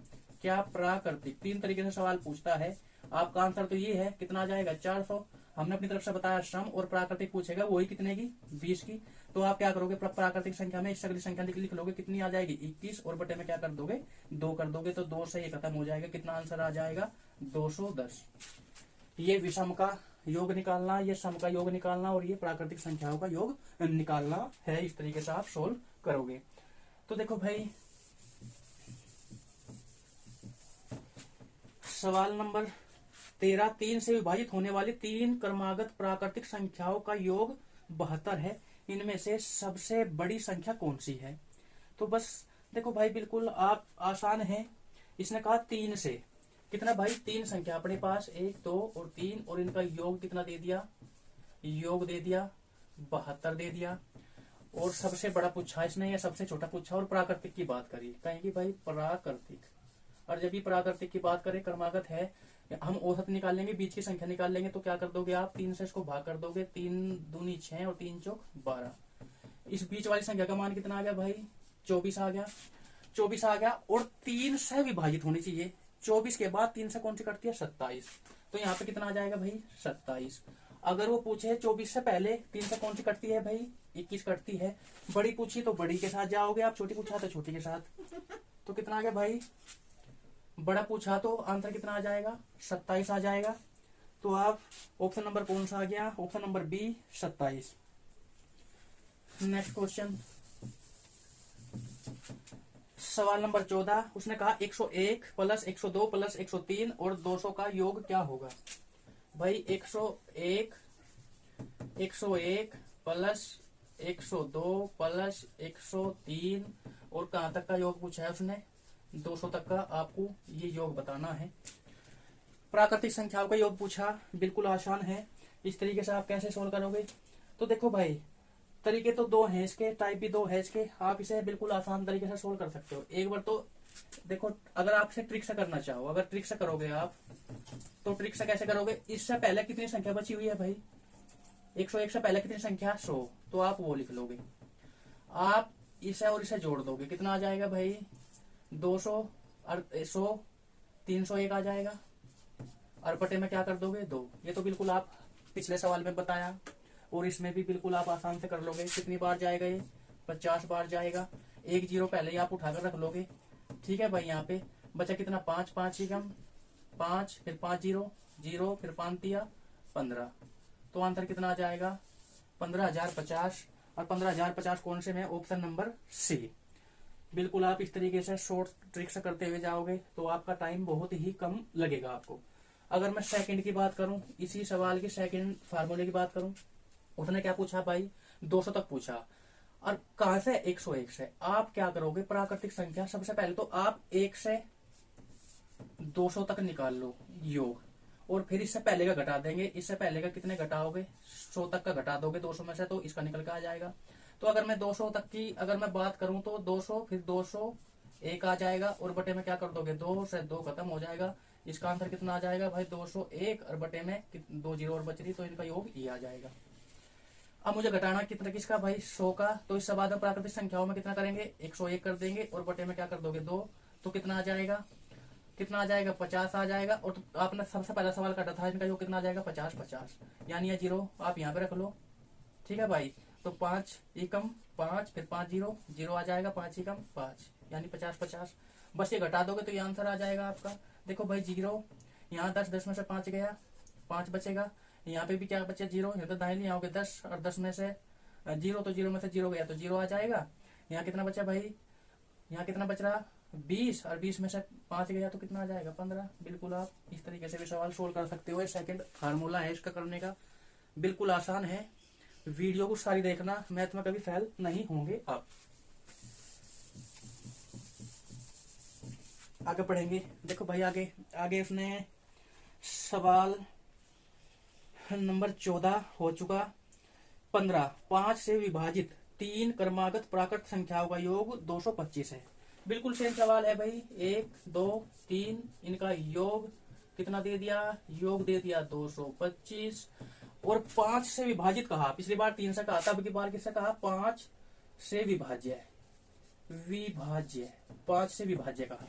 क्या प्राकृतिक, 3 तरीके से सवाल पूछता है, आपका आंसर तो ये है, कितना आ जाएगा 400। हमने अपनी तरफ से बताया सम, और प्राकृतिक पूछेगा वही कितने की 20 की। तो आप क्या करोगे प्राकृतिक संख्या में इससे अगली संख्या लिख लोगे, कितनी आ जाएगी 21, और बटे में क्या कर दोगे 2 कर दोगे, तो 2 से ये खत्म हो जाएगा, कितना आंसर आ जाएगा 210। ये विषम का योग निकालना, ये सम का योग निकालना, और ये प्राकृतिक संख्याओं का योग निकालना है। इस तरीके से आप सोल्व करोगे। तो देखो भाई, सवाल नंबर 13, 3 से विभाजित होने वाली 3 क्रमागत प्राकृतिक संख्याओं का योग 72 है, इनमें से सबसे बड़ी संख्या कौन सी है। तो बस देखो भाई, बिल्कुल आप आसान है। इसने कहा 3 से, कितना भाई 3 संख्या अपने पास 1 2 और 3, और इनका योग कितना दे दिया, योग दे दिया 72 दे दिया। और सबसे बड़ा पूछा इसने या सबसे छोटा पूछा, और प्राकृतिक की बात करी, कहेंगे भाई प्राकृतिक। और जब भी प्राकृतिक की बात करें, क्रमागत है, हम औसत निकाल लेंगे, बीच की संख्या निकाल लेंगे, तो क्या कर दोगे आप 3 से इसको भाग कर दोगे, 3 दूनी 6 और 3 चौक 12। इस बीच वाली संख्या का मान कितना आ गया भाई 24 आ गया, 24 आ गया। और 3 से विभाजित होनी चाहिए, 24 के बाद 3 से कौन सी कटती है 27, तो यहाँ पे कितना आ जाएगा भाई 27। अगर वो पूछे 24 से पहले 3 से कौन सी कटती है भाई 21 कटती है। बड़ी पूछी तो बड़ी के साथ जाओगे आप, छोटी पूछा तो छोटी के साथ, तो कितना आ गया भाई, बड़ा पूछा तो आंसर कितना आ जाएगा 27 आ जाएगा। तो आप ऑप्शन नंबर कौन सा आ गया, option number B 27। Next question, सवाल नंबर 14, उसने कहा 101 प्लस 102 प्लस 103 और 200 का योग क्या होगा। भाई 101 प्लस 102 प्लस 103 और कहां तक का योग पूछा है उसने 200 तक का, आपको ये योग बताना है। प्राकृतिक संख्याओं का योग पूछा, बिल्कुल आसान है। इस तरीके से आप कैसे सोल्व करोगे, तो देखो भाई तरीके तो 2 हैं इसके, टाइप भी 2 है इसके, आप इसे बिल्कुल आसान तरीके से सोल्व कर सकते हो। एक बार तो देखो, अगर आप इसे ट्रिक से करना चाहो, अगर ट्रिक से करोगे आप, तो ट्रिक से कैसे करोगे, इससे पहले कितनी संख्या बची हुई है भाई 101 से पहले कितनी संख्या 100, तो आप वो लिख लोगे, आप इसे और इसे जोड़ दोगे, कितना आ जाएगा भाई 200 और 100 301 आ जाएगा, और बटे में क्या कर दोगे 2। ये तो बिल्कुल आप पिछले सवाल में बताया, और इसमें भी बिल्कुल आप आसान से कर लोगे। कितनी बार जाएगा ये 50 बार जाएगा, एक जीरो पहले ही आप उठाकर रख लोगे। ठीक है भाई, यहाँ पे बचा कितना 5 5 ही कम 5, फिर 5 जीरो जीरो, फिर 5 दिया 15, तो आंसर कितना आ जाएगा 15,050। और 15,050 कौन से में, ऑप्शन नंबर सी। बिल्कुल आप इस तरीके से शॉर्ट ट्रिक से करते हुए जाओगे तो आपका टाइम बहुत ही कम लगेगा आपको। अगर मैं सेकंड की बात करूं, इसी सवाल की सेकंड फार्मूले की बात करूं, उसने क्या पूछा भाई, 200 तक पूछा। और कहां से, 101 से। आप क्या करोगे, प्राकृतिक संख्या सबसे पहले तो आप 1 से 200 तक निकाल लो योग, और फिर इससे पहले का घटा देंगे। इससे पहले का कितने घटाओगे, 100 तक का घटा दोगे 200 में से, तो इसका निकल के आ जाएगा। तो अगर मैं 200 तक की अगर मैं बात करूं तो 200 फिर 200 एक आ जाएगा, और बटे में क्या कर दोगे, 2 से 2 खत्म हो जाएगा। इसका आंसर कितना आ जाएगा भाई, 201, और बटे में 2 जीरो और बच रही, तो इनका योग ये आ जाएगा। अब मुझे घटाना कितना किसका भाई, 100 का। तो इससे बाद में प्राकृतिक संख्याओं में कितना करेंगे, 101 कर देंगे, और बटे में क्या कर दोगे, 2। तो कितना आ जाएगा, कितना आ जाएगा, 50 आ जाएगा। और तो आपने सबसे पहला सवाल काटा था, इनका योग कितना आ जाएगा, 50 50, यानी ये जीरो आप यहाँ पे रख लो। ठीक है भाई, तो 5 एकम 5, फिर 5 जीरो, जीरो आ जाएगा, 5 एकम 5, यानी 50 50। बस ये घटा दोगे तो ये आंसर आ जाएगा आपका। देखो भाई जीरो, यहाँ 10, 10 में से 5 गया, 5 बचेगा। यहाँ पे भी क्या बचे, जीरो, यहाँ तो दाहिने आओगे 10, और 10 में से जीरो, तो जीरो में से जीरो गया तो जीरो आ जाएगा। यहाँ कितना बचा भाई, यहाँ कितना बच रहा, 20, और 20 में से 5 गया तो कितना आ जाएगा, 15। बिल्कुल आप इस तरीके से भी सवाल सोल्व कर सकते हो। सेकंड फार्मूला है इसका करने का, बिल्कुल आसान है। वीडियो को सारी देखना, मैथ में कभी फेल नहीं होंगे आप। आगे पढ़ेंगे। देखो भाई आगे आगे उसने सवाल नंबर 14 हो चुका। 15, 5 से विभाजित 3 क्रमागत प्राकृत संख्याओं का योग 225 है। बिल्कुल सेम सवाल है भाई, 1 2 3, इनका योग कितना दे दिया, योग दे दिया 225, और 5 से विभाजित कहा। पिछली बार 3 से कहा था, अब की बार किससे कहा, 5 से विभाज्य, विभाज्य 5 से विभाज्य कहा।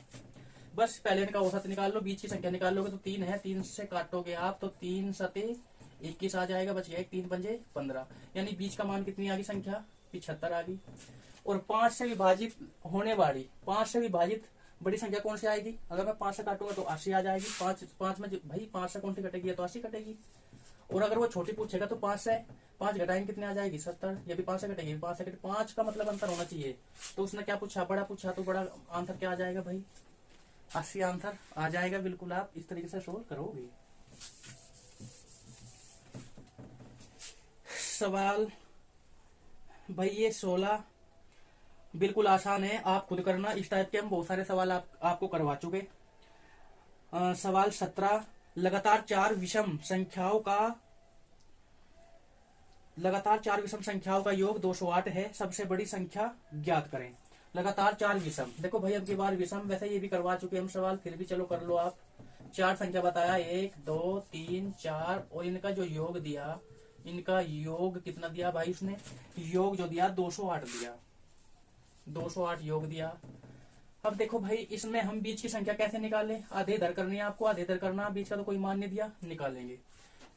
बस पहले इनका औसत निकाल लो, बीच की संख्या निकाल लोगे तो 3 है, 3 से काटोगे आप तो 3 सते 21 आ जाएगा, बच गया 1, 3 पंजे 15, यानी बीच का मान कितनी आ गई संख्या, 75 आ गई। और 5 से विभाजित होने वाली, 5 से विभाजित बड़ी संख्या कौन सी आएगी, अगर मैं 5 से काटूंगा तो 80 आ जाएगी। 5 में भाई 5 से कौन सी कटेगी, तो 80 कटेगी। और अगर वो छोटी पूछेगा तो 5 से 5 घटाएंगे कितने आ जाएगी, 70। ये भी 5 से कटेगी, 5 से 5 का मतलब अंतर होना चाहिए। तो उसने क्या पूछा, बड़ा पूछा, तो बड़ा आंसर क्या आ जाएगा भाई, 80 आंसर आ जाएगा। बिल्कुल आप इस तरीके से सोल्व करोगे। सवाल भाई ये 16 बिल्कुल आसान है, आप खुद करना। इस टाइप के हम बहुत सारे सवाल आपको करवा चुके। सवाल 17, लगातार 4 विषम संख्याओं का योग 208 है, सबसे बड़ी संख्या ज्ञात करें। लगातार 4 विषम, देखो भाई अब की बार विषम, वैसे ये भी करवा चुके हम सवाल, फिर भी चलो कर लो आप। 4 संख्या बताया, 1 2 3 4, और इनका जो योग दिया, इनका योग कितना दिया भाई उसने, योग जो दिया 208 दिया, 208 योग दिया। अब देखो भाई इसमें हम बीच की संख्या कैसे निकालें, आधे इधर करनी है आपको, आधे इधर करना, बीच का तो कोई मान नहीं दिया, निकालेंगे।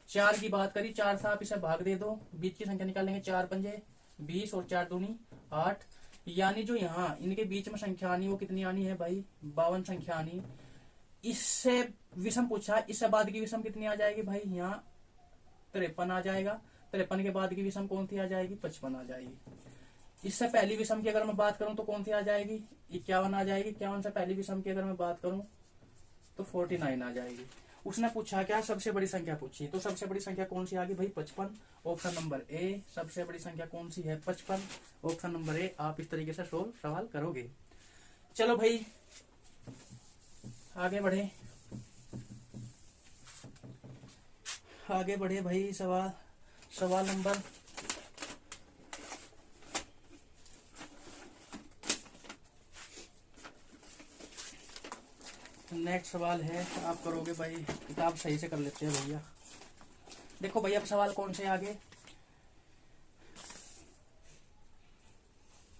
4 की बात करी, 4 से आप इसे भाग दे दो, बीच की संख्या निकालेंगे, 4 पंजे 20, और 4 दूनी 8, यानी जो यहाँ इनके बीच में संख्या आनी वो कितनी आनी है भाई, 52 संख्या आनी। इससे विषम पूछा, इससे बाद की विषम कितनी आ जाएगी भाई, यहाँ 53 आ जाएगा। 53 के बाद की विषम कौन सी आ जाएगी, 55 आ जाएगी। इससे पहली विषम की अगर मैं बात करूं तो कौन सी आ जाएगी, 51 आ जाएगी। 51 से पहली विषम की अगर मैं बात करूं तो 49 आ जाएगी। उसने पूछा क्या, सबसे बड़ी संख्या पूछी, तो सबसे बड़ी संख्या कौन सी आ गई भाई, 55, ऑप्शन नंबर ए। सबसे बड़ी संख्या कौन सी है, 55, ऑप्शन नंबर ए। आप इस तरीके से सवाल करोगे। चलो भाई आगे बढ़े, आगे बढ़े भाई। सवाल नंबर नेक्स्ट सवाल है, आप करोगे भाई, किताब सही से कर लेते हैं भैया। देखो भैया अब सवाल कौन से आगे,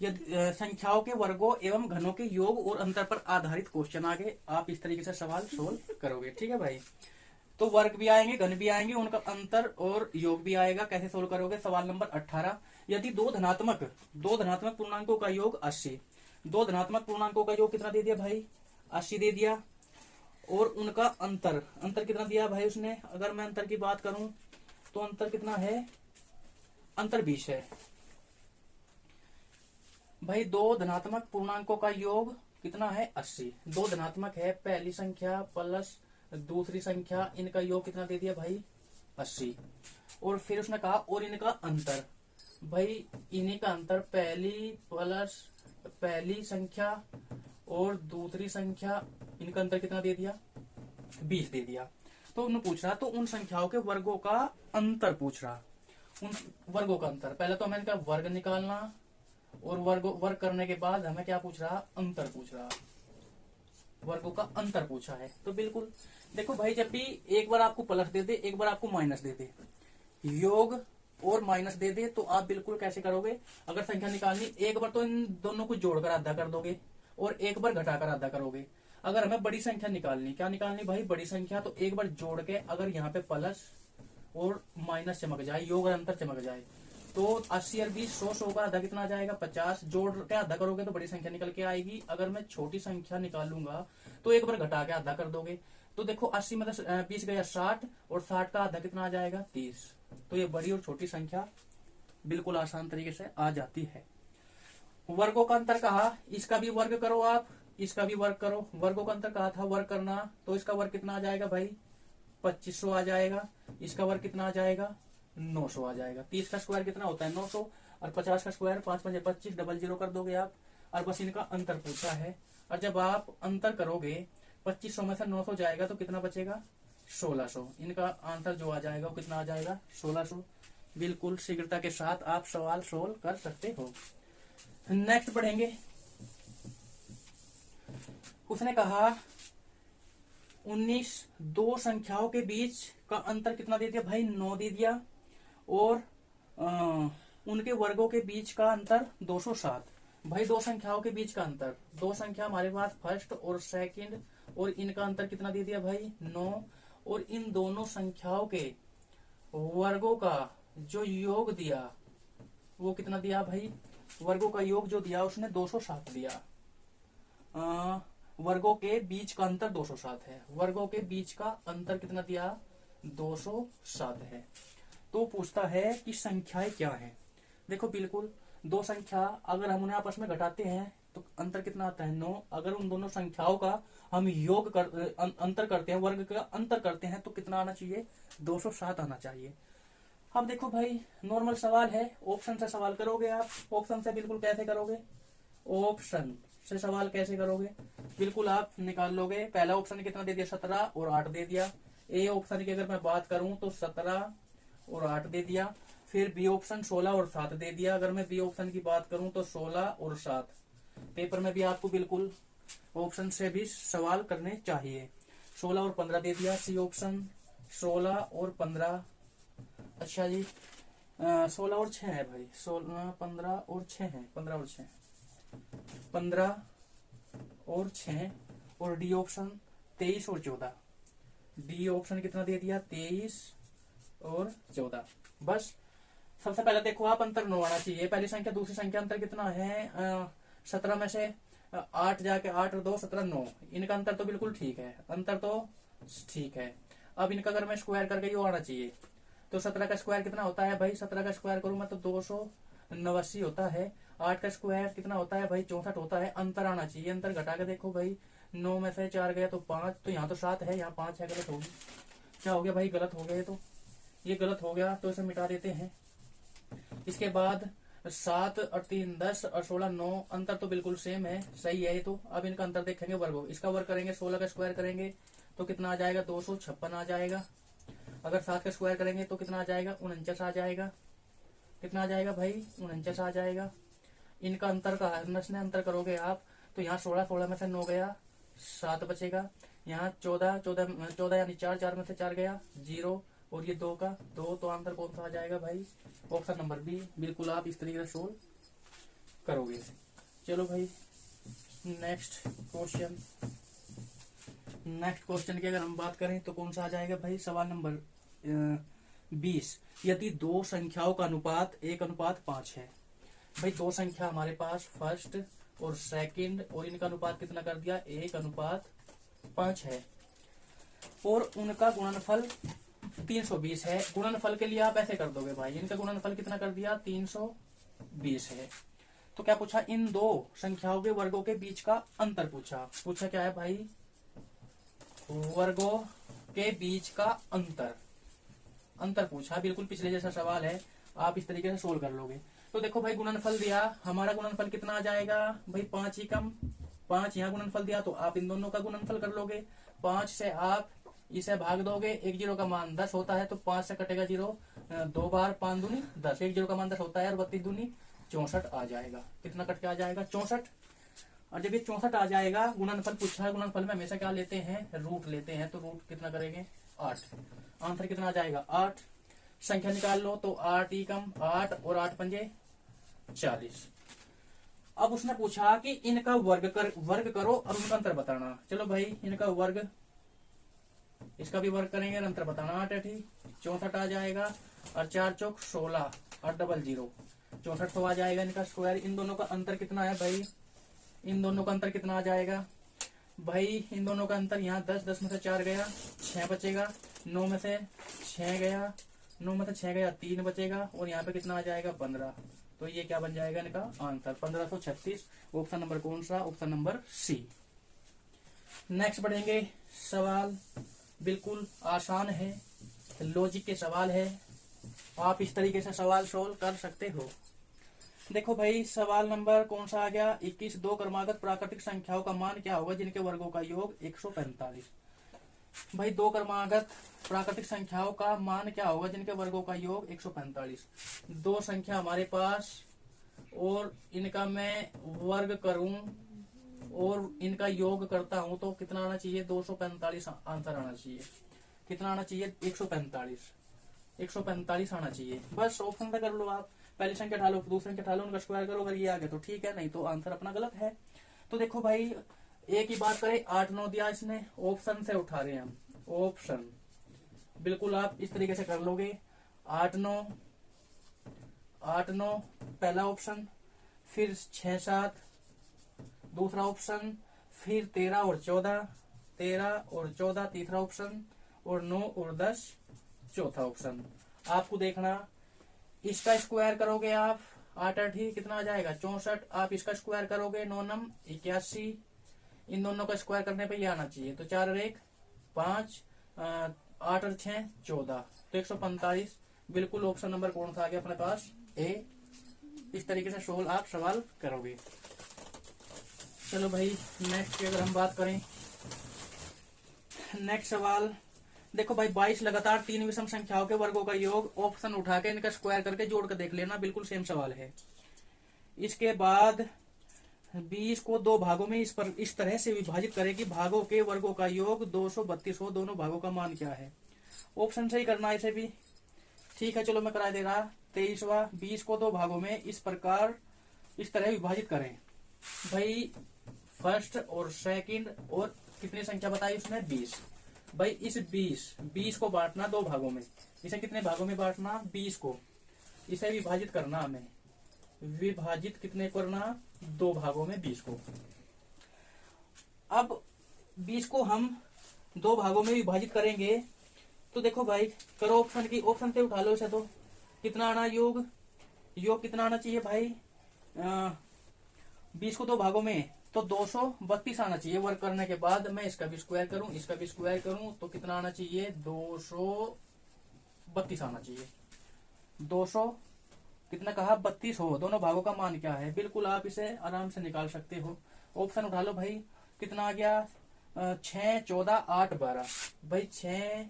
संख्याओं के वर्गों एवं घनों के योग और अंतर पर आधारित क्वेश्चन आगे, आप इस तरीके से सवाल सोल्व करोगे। ठीक है भाई, तो वर्ग भी आएंगे, घन भी आएंगे, उनका अंतर और योग भी आएगा। कैसे सोल्व करोगे, सवाल नंबर 18, यदि दो धनात्मक पूर्णांकों का योग 80, 2 धनात्मक पूर्णांकों का योग कितना दे दिया भाई, 80 दे दिया, और उनका अंतर कितना दिया भाई उसने। अगर मैं अंतर की बात करूं तो अंतर कितना है, अंतर 20 है। भाई दो धनात्मक पूर्णांकों का योग कितना है 80। दो धनात्मक है, पहली संख्या प्लस दूसरी संख्या, इनका योग कितना दे दिया भाई 80। और फिर उसने कहा और इनका अंतर, भाई इन्हीं का अंतर पहली संख्या और दूसरी संख्या, इनका अंतर कितना दे दिया 20 दे दिया। तो उन्होंने पूछ रहा, तो उन संख्याओं के वर्गों का अंतर पूछ रहा, उन वर्गों का अंतर। पहले तो हमें इनका वर्ग निकालना और वर्ग करने के बाद हमें क्या पूछ रहा, अंतर पूछ रहा, वर्गों का अंतर पूछा है। तो बिल्कुल देखो भाई, जब भी एक बार आपको प्लस दे दे, एक बार आपको माइनस दे दे, योग और माइनस दे दे, तो आप बिल्कुल कैसे करोगे, अगर संख्या निकालनी, एक बार तो इन दोनों को जोड़कर आधा कर दोगे और एक बार घटाकर आधा करोगे। अगर हमें बड़ी संख्या निकालनी, क्या निकालनी भाई बड़ी संख्या, तो एक बार जोड़ के अगर यहाँ पे प्लस और माइनस चमक जाए, योग और अंतर चमक जाए, तो 80 और 20 100 का आधा कितना आ जाएगा 50, जोड़ के आधा करोगे तो बड़ी संख्या निकल के आएगी। अगर मैं छोटी संख्या निकालूंगा तो एक बार घटा के आधा कर दोगे, तो देखो 80 में 20 गया 60 और 60 का आधा कितना आ जाएगा 30। तो ये बड़ी और छोटी संख्या बिल्कुल आसान तरीके से आ जाती है। वर्गों का अंतर कहा, इसका भी वर्ग करो आप, इसका भी वर्ग करो। वर्गों का अंतर कहा था वर्ग करना, तो इसका वर्ग कितना आ जाएगा भाई 2500 आ जाएगा, इसका वर्ग कितना आ जाएगा 900 आ जाएगा। 30 का स्क्वायर कितना होता है 900 और 50 का स्क्वायर 5 5 25, डबल जीरो कर दोगे आप, और बस इनका अंतर पूछा है। और जब आप अंतर करोगे 2500 में से 900 जाएगा तो कितना बचेगा 1600। इनका आंसर जो आ जाएगा वो कितना आ जाएगा 1600। बिल्कुल शीघ्रता के साथ आप सवाल सोल्व कर सकते हो। नेक्स्ट पढ़ेंगे, उसने कहा 19 दो संख्याओं के बीच का अंतर कितना दे दिया भाई 9 दे दिया, और उनके वर्गों के बीच का अंतर 207। भाई दो संख्याओं के बीच का अंतर, दो संख्या हमारे पास फर्स्ट और सेकंड, और इनका अंतर कितना दे दिया भाई 9, और इन दोनों संख्याओं के वर्गों का जो योग दिया वो कितना दिया भाई, वर्गों का योग जो दिया उसने 207 दिया। वर्गों के बीच का अंतर 207 है, वर्गों के बीच का अंतर कितना दिया 207 है। तो पूछता है कि संख्याएं क्या हैं। देखो बिल्कुल दो संख्या अगर हम उन्हें आपस में घटाते हैं तो अंतर कितना आता है 9। अगर उन दोनों संख्याओं का हम योग अंतर करते हैं, वर्ग का अंतर करते हैं, तो कितना आना चाहिए 207 आना चाहिए। अब देखो भाई नॉर्मल सवाल है, ऑप्शन से सवाल करोगे आप। ऑप्शन से बिल्कुल कैसे करोगे, ऑप्शन से सवाल कैसे करोगे, बिल्कुल आप निकाल लोगे। पहला ऑप्शन कितना दे दिया 17 और 8 दे दिया। ए ऑप्शन की अगर मैं बात करूं तो 17 और 8 दे दिया। फिर बी ऑप्शन 16 और 7 दे दिया। अगर मैं बी ऑप्शन की बात करूं तो 16 और 7। पेपर में भी आपको बिल्कुल ऑप्शन से भी सवाल करने चाहिए। 16 और 15 दे दिया सी ऑप्शन, 16 और 15। अच्छा जी 16 और 6 है भाई, 16 15 और 6 है, 15 और 6, 15 और 6। और डी ऑप्शन 23 और 14। डी ऑप्शन कितना दे दिया 23 और 14। बस सबसे पहले देखो आप अंतर 9 आना चाहिए, पहली संख्या दूसरी संख्या अंतर कितना है 17 में से 8 जाके 8 और 2 17 9, इनका अंतर तो बिल्कुल ठीक है, अंतर तो ठीक है। अब इनका अगर मैं स्क्वायर करके ये आना चाहिए, तो 17 का स्क्वायर कितना होता है भाई, 17 का स्क्वायर करूं मैं तो 289 होता है। 8 का स्क्वायर कितना होता है भाई 64 होता है। अंतर आना चाहिए, अंतर घटा के देखो भाई 9 में से 4 गया तो 5, तो यहाँ तो 7 है, यहाँ 5 है, गलत होगी। क्या हो गया भाई गलत हो गया, तो ये गलत हो गया तो इसे मिटा देते हैं। इसके बाद 7 और 3 10 और 16 9, अंतर तो बिल्कुल सेम है, सही है ये तो। अब इनका अंतर देखेंगे वर्गों, इसका वर्ग करेंगे 16 का स्क्वायर करेंगे तो कितना आ जाएगा 256 आ जाएगा। अगर 7 का स्क्वायर करेंगे तो कितना आ जाएगा 49 आ जाएगा। कितना आ जाएगा भाई 49 आ जाएगा। इनका अंतर का अंतर करोगे आप तो यहाँ 16 में से 9 गया 7 बचेगा, यहाँ 14 यानी 4 में से 4 गया 0, और ये 2 का 2, तो आंसर कौन सा आ जाएगा भाई ऑप्शन नंबर बी। बिल्कुल आप इस तरीके से सोल्व करोगे। चलो भाई नेक्स्ट क्वेश्चन की अगर हम बात करें तो कौन सा आ जाएगा भाई सवाल नंबर 20। यदि दो संख्याओं का अनुपात 1:5 है। भाई दो संख्या हमारे पास फर्स्ट और सेकंड, और इनका अनुपात कितना कर दिया 1:5 है, और उनका गुणनफल 320 है। गुणनफल के लिए आप ऐसे कर दोगे भाई, इनका गुणनफल कितना कर दिया 320 है। तो क्या पूछा, इन दो संख्याओं के वर्गों के बीच का अंतर पूछा क्या है भाई, वर्गों के बीच का अंतर पूछा। बिल्कुल पिछले जैसा सवाल है, आप इस तरीके से सोल्व कर लोगे। तो देखो भाई गुणनफल दिया, हमारा गुणनफल कितना आ जाएगा भाई, 5 ही कम 5 यहाँ गुणनफल दिया तो आप इन दोनों का गुणनफल कर लोगे। 5 से आप इसे भाग दोगे, एक जीरो का मान 10 होता है तो 5 से कटेगा जीरो, 2 बार 5 दूनी 10, एक जीरो का मान 10 होता है और 32 दूनी 64 आ जाएगा। कितना कट के आ जाएगा, 64। और जब ये 64 आ जाएगा, गुणनफल पूछा है, गुणनफल में हमेशा क्या लेते हैं, रूट लेते हैं, तो रूट कितना करेंगे 8, आंसर कितना आ जाएगा 8। संख्या निकाल लो तो 8 ही कम 8 और 8 पंजे 40। अब उसने पूछा कि इनका वर्ग करो और उनका अंतर बताना। चलो भाई इनका वर्ग, इसका भी वर्ग करेंगे और अंतर बताना। 8 8 64 आ जाएगा और 4 चौक 16 और डबल 0 64 तो आ जाएगा इनका स्क्वायर। इन दोनों का अंतर कितना है भाई, इन दोनों का अंतर कितना आ जाएगा भाई, इन दोनों का अंतर यहाँ 10 में से 4 गया 6 बचेगा, 9 में से 6 गया 9 में से 6 गया 3 बचेगा और यहाँ पे कितना आ जाएगा 15। तो ये क्या बन जाएगा इनका आंसर 1536। ऑप्शन नंबर कौन सा, ऑप्शन नंबर सी। नेक्स्ट बढ़ेंगे सवाल, बिल्कुल आसान है, लॉजिक के सवाल है, आप इस तरीके से सवाल सोल्व कर सकते हो। देखो भाई सवाल नंबर कौन सा आ गया, 21 दो क्रमागत प्राकृतिक संख्याओं का मान क्या होगा जिनके वर्गों का योग 145। भाई दो क्रमागत प्राकृतिक संख्याओं का मान क्या होगा जिनके वर्गों का योग 145। दो संख्या हमारे पास और इनका मैं वर्ग करूं और इनका योग करता हूं तो कितना आना चाहिए, 245 आंसर आना चाहिए। कितना आना चाहिए, 145 आना चाहिए। बस ऑप्शन से कर लो आप, पहली संख्या ढालो दूसरी संख्या ढालो, उनका स्क्वायर करो, अगर ये आ गया तो ठीक है, नहीं तो आंसर अपना गलत है। तो देखो भाई एक ही बात करें, 8 9 दिया इसने, ऑप्शन से उठा रहे हैं हम, ऑप्शन बिल्कुल आप इस तरीके से कर लोगे। 8 9 पहला ऑप्शन, फिर 6 7 दूसरा ऑप्शन, फिर 13 और 14 तीसरा ऑप्शन और 9 और 10 चौथा ऑप्शन। आपको देखना, इसका स्क्वायर करोगे आप 8 8 ही कितना आ जाएगा 64, आप इसका स्क्वायर करोगे 9 9 81, इन दोनों का स्क्वायर करने पे ये आना चाहिए, तो 4 और 1 5 8 और 6 14, तो 145। बिल्कुल ऑप्शन नंबर कौन सा आ गया अपने पास, ए। इस तरीके से सोल्व आप सवाल करोगे। चलो भाई नेक्स्ट की अगर हम बात करें, नेक्स्ट सवाल देखो भाई 22 लगातार 3 विषम संख्याओं के वर्गों का योग, ऑप्शन उठा के इनका स्क्वायर करके जोड़ कर देख लेना, बिल्कुल सेम सवाल है। इसके बाद 20 को दो भागों में इस तरह से विभाजित करें कि भागों के वर्गों का योग 232 हो, दोनों भागों का मान क्या है। ऑप्शन से ही करना इसे भी, ठीक है चलो मैं करा दे रहा। 23वां 20 को दो भागों में इस तरह विभाजित करें। भाई फर्स्ट और सेकंड और कितनी संख्या बताई उसने 20। भाई इस 20 को बांटना दो भागों में, इसे कितने भागों में बांटना 20 को, इसे विभाजित करना हमें, विभाजित कितने करना दो भागों में 20 को। अब 20 को हम दो भागों में विभाजित करेंगे तो देखो भाई करो ऑप्शन की, ऑप्शन से उठा लो इसे, तो कितना आना योग कितना आना चाहिए भाई 20 को दो भागों में तो 232 आना चाहिए। वर्क करने के बाद मैं इसका भी स्क्वायर करूं इसका भी स्क्वायर करूं तो कितना आना चाहिए 232 आना चाहिए। 200 कितना कहा 32 हो, दोनों भागों का मान क्या है, बिल्कुल आप इसे आराम से निकाल सकते हो। ऑप्शन उठा लो भाई, कितना आ गया 6 14 8 12। भाई 6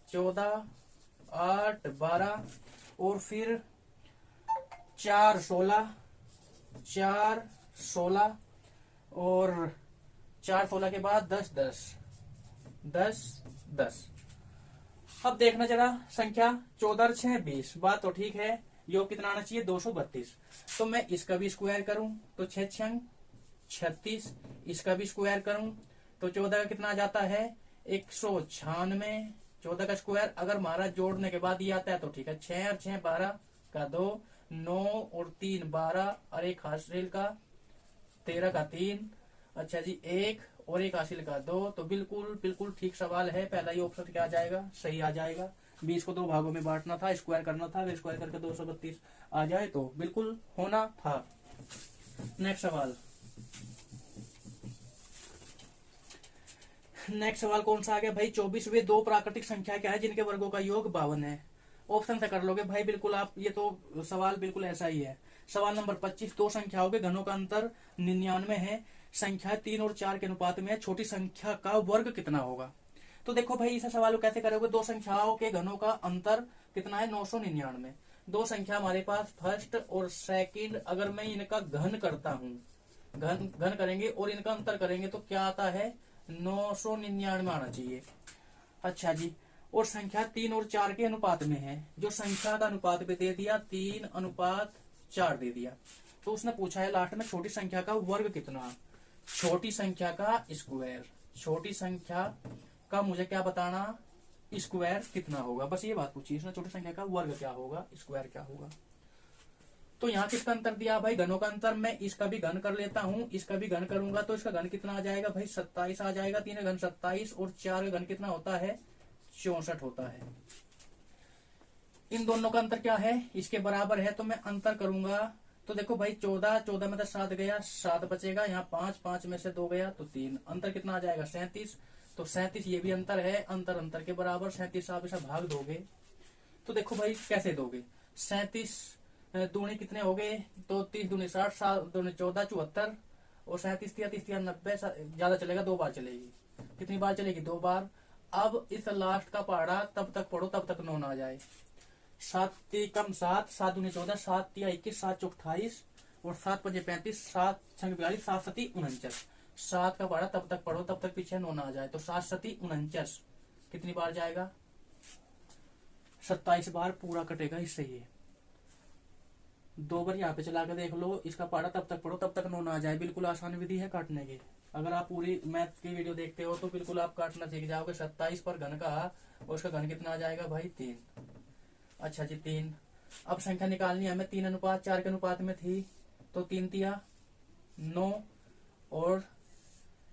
14 8 12 और फिर 4 16 और 4 16 के बाद 10 10। अब देखना जरा संख्या 14 और 6 20, बात तो ठीक है, योग कितना आना चाहिए 232। तो मैं इसका भी स्क्वायर करूं तो 6 6 36, इसका भी स्क्वायर करूं तो 14 का कितना आ जाता है 196। 14 का स्क्वायर अगर हमारा जोड़ने के बाद ये आता है तो ठीक है, 6 और 6 12 का 2, 9 और 3 12 और एक हासिल का 13 का 3, अच्छा जी 1 और एक हासिल का 2। तो बिल्कुल ठीक सवाल है, पहला ही ऑप्शन क्या आ जाएगा सही आ जाएगा। 20 को दो भागों में बांटना था, स्क्वायर करना था, स्क्वायर करके 232 आ जाए तो बिल्कुल होना था। नेक्स्ट सवाल, नेक्स्ट सवाल कौन सा आ गया भाई? 24 वे दो प्राकृतिक संख्या क्या है जिनके वर्गों का योग 52 है? ऑप्शन से कर लोगे भाई बिल्कुल आप, ये तो सवाल बिल्कुल ऐसा ही है। सवाल नंबर 25, दो संख्याओं के घनों का अंतर 99 है, संख्या 3 और 4 के अनुपात में है, छोटी संख्या का वर्ग कितना होगा? तो देखो भाई इस सवाल को कैसे करोगे? दो संख्याओं के घनों का अंतर कितना है? 999। दो संख्या हमारे पास फर्स्ट और सेकंड, अगर मैं इनका घन करता हूं, घन करेंगे और इनका अंतर करेंगे तो क्या आता है? 999 आना चाहिए। अच्छा जी, और संख्या 3 और 4 के अनुपात में है, जो संख्या का अनुपात भी दे दिया 3:4 दे दिया। तो उसने पूछा है लास्ट में छोटी संख्या का वर्ग कितना? छोटी संख्या का स्क्वायर, छोटी संख्या का मुझे क्या बताना? स्क्वायर कितना होगा, बस ये बात पूछी इसने। छोटी संख्या का वर्ग क्या होगा, स्क्वायर क्या होगा? तो यहाँ किसका अंतर दिया भाई? घनों का अंतर। मैं इसका भी घन कर लेता हूं, इसका भी घन करूंगा तो इसका घन कितना आ जाएगा भाई? 27 आ जाएगा। 3 का घन 27 और 4 का घन कितना होता है? 64 होता है। इन दोनों का अंतर क्या है? इसके बराबर है, तो मैं अंतर करूंगा तो देखो भाई 14 में तो 7 गया, 7 बचेगा, यहाँ 5 में से 2 गया तो 3, अंतर कितना आ जाएगा? 37। तो 37 ये भी अंतर है, अंतर अंतर के बराबर। 37 आप इसे भाग दोगे तो देखो भाई कैसे दोगे? 37 दूनी कितने हो गए? तो 30 दूनी 60, 7 दूनी 14, 74 और 37 30 90, ज्यादा चलेगा, 2 बार चलेगी। कितनी बार चलेगी? 2 बार। अब इस लास्ट का पहाड़ा तब तक पढ़ो तब तक 9 ना आ जाए। 7 कम 7, 7 दूनी 14, 7 21, 7 28 और 7 5 35, 7 6 42, 7 7 49। 7 का पहाड़ा तब तक पढ़ो तब तक पीछे 9 ना आ जाए। तो 7 7 49 कितनी बार जाएगा? 27 बार पूरा कटेगा इससे। ये 2 बार यहाँ पे चला के देख लो, इसका पहाड़ा तब तक पढ़ो तब तक 9 ना आ जाए। बिल्कुल आसान विधि है काटने की। अगर आप पूरी मैथ की वीडियो देखते हो तो बिल्कुल आप काटना सीख जाओगे। 27 पर घन का और उसका घन कितना आ जाएगा भाई? 3। अच्छा जी 3। अब संख्या निकालनी है हमें। 3:4 के अनुपात में थी तो 3 तिया 9 और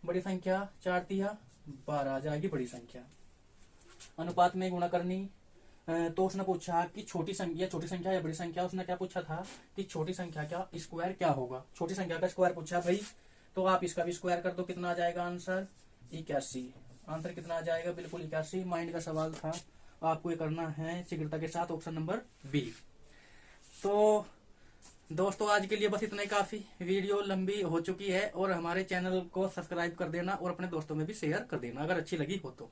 बड़ी संख्या 4 तिया 12 आ जाएगी बड़ी संख्या। अनुपात में गुणा करनी। तो उसने पूछा कि छोटी संख्या या बड़ी संख्या? उसने क्या पूछा था कि छोटी संख्या का स्क्वायर क्या होगा? छोटी संख्या का स्क्वायर पूछा भाई, तो आप इसका भी स्क्वायर कर दो। कितना आ जाएगा आंसर? 81। आंसर कितना आ जाएगा? बिल्कुल 81। माइंड का सवाल था, आपको ये करना है शीघ्रता के साथ, ऑप्शन नंबर बी। तो दोस्तों आज के लिए बस इतना ही काफी। वीडियो लंबी हो चुकी है और हमारे चैनल को सब्सक्राइब कर देना और अपने दोस्तों में भी शेयर कर देना अगर अच्छी लगी हो तो।